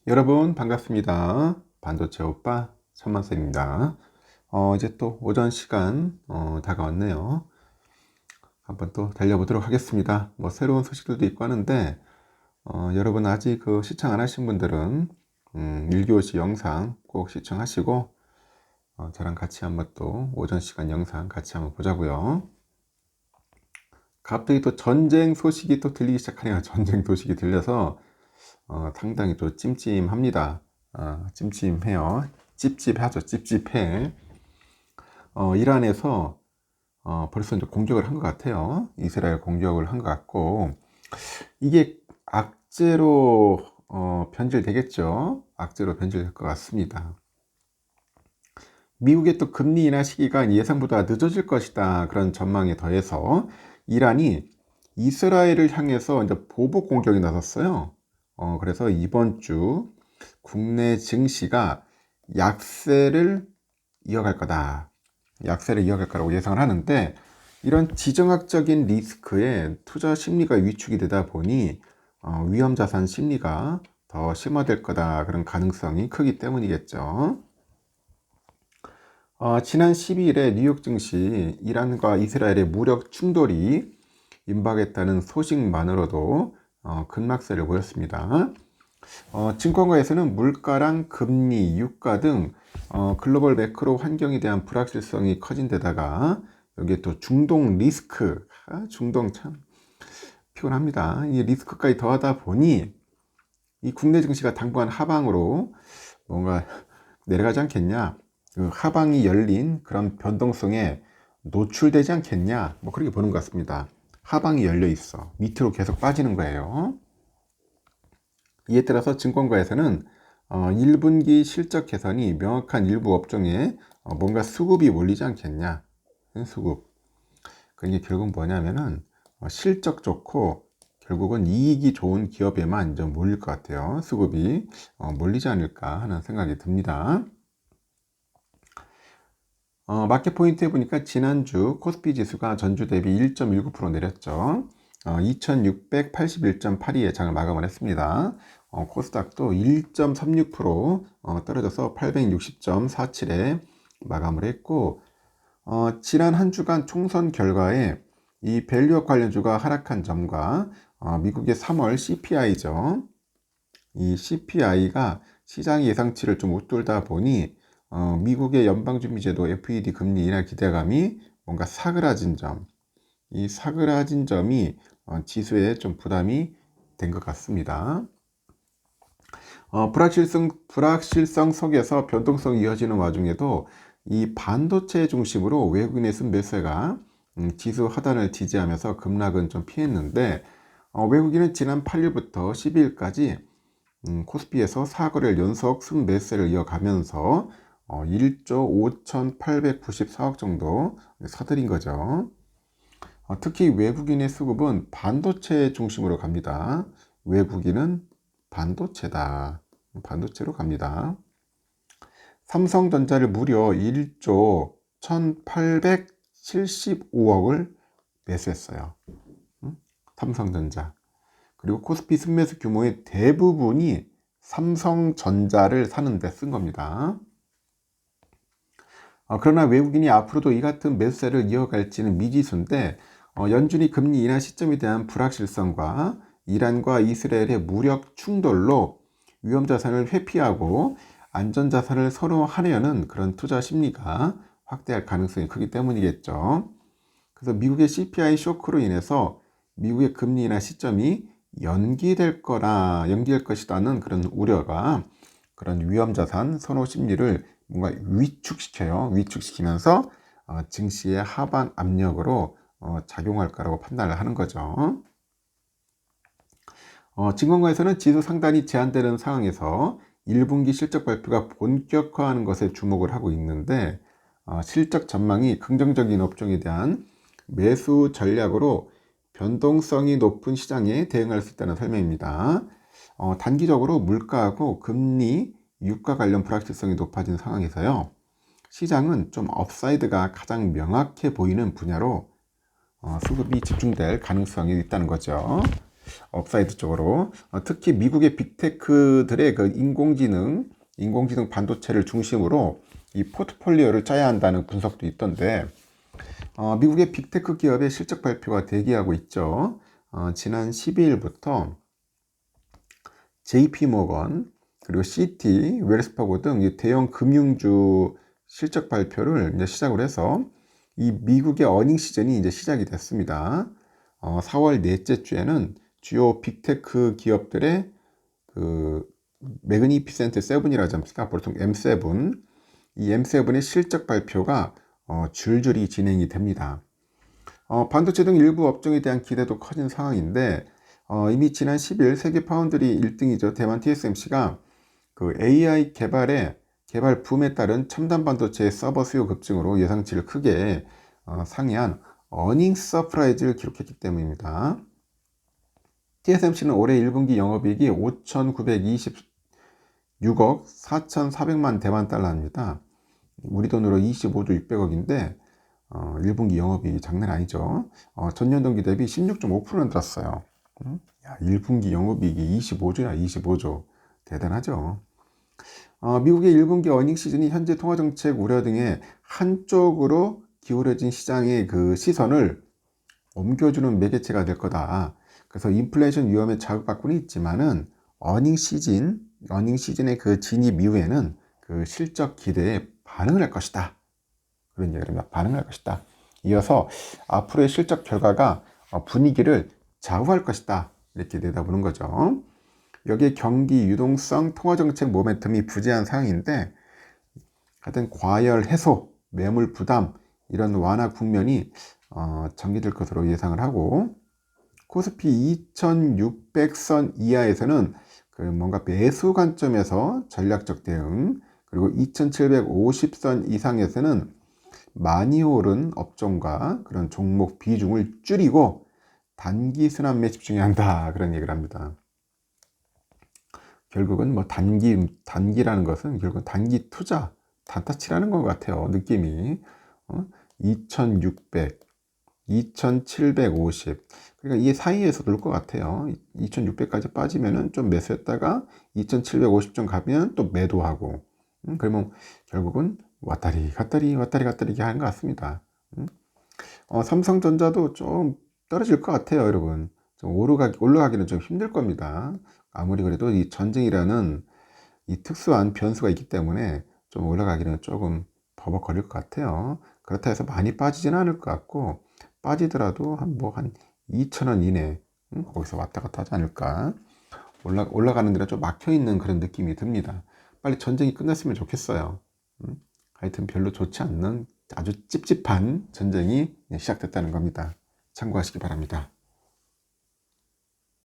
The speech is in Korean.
여러분 반갑습니다. 반도체 오빠 천만쌤입니다. 이제 또 오전 시간 다가왔네요. 한번 또 달려보도록 하겠습니다. 뭐 새로운 소식들도 있고 하는데 여러분 아직 그 시청 안 하신 분들은 1교시 영상 꼭 시청하시고 저랑 같이 한번 또 오전 시간 영상 같이 한번 보자고요. 갑자기 또 전쟁 소식이 또 들리기 시작하네요. 전쟁 소식이 들려서 상당히 또 찜찜합니다. 찜찜해요. 찝찝하죠. 찝찝해. 이란에서 벌써 이제 공격을 한 것 같아요. 이스라엘 공격을 한 것 같고, 이게 악재로 변질되겠죠. 악재로 변질될 것 같습니다. 미국의 또 금리 인하 시기가 예상보다 늦어질 것이다. 그런 전망에 더해서 이란이 이스라엘을 향해서 이제 보복 공격이 나섰어요. 그래서 이번 주 국내 증시가 약세를 이어갈 거다. 약세를 이어갈 거라고 예상을 하는데, 이런 지정학적인 리스크에 투자 심리가 위축이 되다 보니 위험 자산 심리가 더 심화될 거다. 그런 가능성이 크기 때문이겠죠. 지난 12일에 뉴욕 증시 이란과 이스라엘의 무력 충돌이 임박했다는 소식만으로도 급락세를 보였습니다. 증권가에서는 물가랑 금리, 유가 등 글로벌 매크로 환경에 대한 불확실성이 커진 데다가 여기에 또 중동 리스크, 중동 참 피곤합니다. 이 리스크까지 더하다 보니 이 국내 증시가 당분간 하방으로 뭔가 내려가지 않겠냐, 그 하방이 열린 그런 변동성에 노출되지 않겠냐, 뭐 그렇게 보는 것 같습니다. 하방이 열려 있어. 밑으로 계속 빠지는 거예요. 이에 따라서 증권가에서는 1분기 실적 개선이 명확한 일부 업종에 뭔가 수급이 몰리지 않겠냐. 수급. 그게 결국 뭐냐면은 실적 좋고 결국은 이익이 좋은 기업에만 좀 몰릴 것 같아요. 수급이 몰리지 않을까 하는 생각이 듭니다. 마켓 포인트에 보니까 지난주 코스피 지수가 전주 대비 1.19% 내렸죠. 2681.82에 장을 마감을 했습니다. 코스닥도 1.36% 떨어져서 860.47에 마감을 했고, 지난 한 주간 총선 결과에 이 밸류업 관련주가 하락한 점과 미국의 3월 CPI죠. 이 CPI가 시장 예상치를 좀 웃돌다 보니 미국의 연방준비제도 FED 금리 인하 기대감이 뭔가 사그라진 점, 이 사그라진 점이 지수에 좀 부담이 된 것 같습니다. 불확실성 속에서 변동성이 이어지는 와중에도 이 반도체 중심으로 외국인의 순매수가 지수 하단을 지지하면서 급락은 좀 피했는데, 외국인은 지난 8일부터 12일까지 코스피에서 4거래일 연속 순매수를 이어가면서 1조 5,894억 정도 사들인 거죠. 특히 외국인의 수급은 반도체 중심으로 갑니다. 외국인은 반도체다. 반도체로 갑니다. 삼성전자를 무려 1조 1,875억을 매수했어요. 삼성전자. 그리고 코스피 순매수 규모의 대부분이 삼성전자를 사는 데 쓴 겁니다. 그러나 외국인이 앞으로도 이 같은 매수세를 이어갈지는 미지수인데, 연준이 금리 인하 시점에 대한 불확실성과 이란과 이스라엘의 무력 충돌로 위험 자산을 회피하고 안전 자산을 선호하려는 그런 투자 심리가 확대할 가능성이 크기 때문이겠죠. 그래서 미국의 CPI 쇼크로 인해서 미국의 금리 인하 시점이 연기될 것이라는 그런 우려가 그런 위험 자산 선호 심리를 뭔가 위축시켜요. 위축시키면서 증시의 하방 압력으로 작용할 거라고 판단을 하는 거죠. 증권가에서는 지수 상단이 제한되는 상황에서 1분기 실적 발표가 본격화하는 것에 주목을 하고 있는데, 실적 전망이 긍정적인 업종에 대한 매수 전략으로 변동성이 높은 시장에 대응할 수 있다는 설명입니다. 단기적으로 물가하고 금리, 유가 관련 불확실성이 높아진 상황에서요, 시장은 좀 업사이드가 가장 명확해 보이는 분야로 수급이 집중될 가능성이 있다는 거죠. 업사이드 쪽으로. 특히 미국의 빅테크들의 그 인공지능 반도체를 중심으로 이 포트폴리오를 짜야 한다는 분석도 있던데, 미국의 빅테크 기업의 실적 발표가 대기하고 있죠. 지난 12일부터 JP모건, 그리고 시티, 웰스파고 등 이 대형 금융주 실적 발표를 이제 시작으로 해서 이 미국의 어닝 시즌이 이제 시작이 됐습니다. 4월 넷째 주에는 주요 빅테크 기업들의 그 매그니피센트 7이라지 않습니까? 보통 M7, 이 M7의 실적 발표가 줄줄이 진행이 됩니다. 반도체 등 일부 업종에 대한 기대도 커진 상황인데, 이미 지난 10일 세계 파운드리 1등이죠. 대만 TSMC가 그 AI 개발 붐에 따른 첨단 반도체 서버 수요 급증으로 예상치를 크게 상회한 어닝 서프라이즈를 기록했기 때문입니다. TSMC는 올해 1분기 영업이익이 5,926억 4,400만 대만 달러입니다. 우리 돈으로 25조 600억인데 1분기 영업이익이 장난 아니죠. 전년 동기 대비 16.5%는 늘었어요. 1분기 영업이익이 25조야, 25조. 대단하죠. 미국의 1분기 어닝 시즌이 현재 통화정책 우려 등의 한쪽으로 기울어진 시장의 그 시선을 옮겨주는 매개체가 될 거다. 그래서 인플레이션 위험에 자극받고는 있지만은 어닝 시즌의 그 진입 이후에는 그 실적 기대에 반응을 할 것이다. 그런 얘기를 합니다. 반응할 것이다. 이어서 앞으로의 실적 결과가 분위기를 좌우할 것이다. 이렇게 내다보는 거죠. 여기에 경기 유동성, 통화정책 모멘텀이 부재한 상황인데, 하여튼 과열 해소, 매물 부담 이런 완화 국면이 전개될 것으로 예상을 하고, 코스피 2600선 이하에서는 그 뭔가 매수 관점에서 전략적 대응, 그리고 2750선 이상에서는 많이 오른 업종과 그런 종목 비중을 줄이고 단기 순환 매집 중요한다, 그런 얘기를 합니다. 결국은 뭐 단기라는 것은 결국 단기 투자, 단타치라는 것 같아요. 느낌이. 2600, 2750. 그러니까 이 사이에서 놀 것 같아요. 2600까지 빠지면은 좀 매수했다가 2750점 가면 또 매도하고. 그러면 결국은 왔다리 갔다리 하는 것 같습니다. 삼성전자도 좀 떨어질 것 같아요, 여러분. 좀 올라가기는 좀 힘들 겁니다. 아무리 그래도 이 전쟁이라는 이 특수한 변수가 있기 때문에 좀 올라가기는 조금 버벅거릴 것 같아요. 그렇다 해서 많이 빠지지는 않을 것 같고, 빠지더라도 한 2,000원 이내, 거기서 왔다 갔다 하지 않을까. 올라가는 데는 좀 막혀 있는 그런 느낌이 듭니다. 빨리 전쟁이 끝났으면 좋겠어요. 하여튼 별로 좋지 않는 아주 찝찝한 전쟁이 시작됐다는 겁니다. 참고하시기 바랍니다.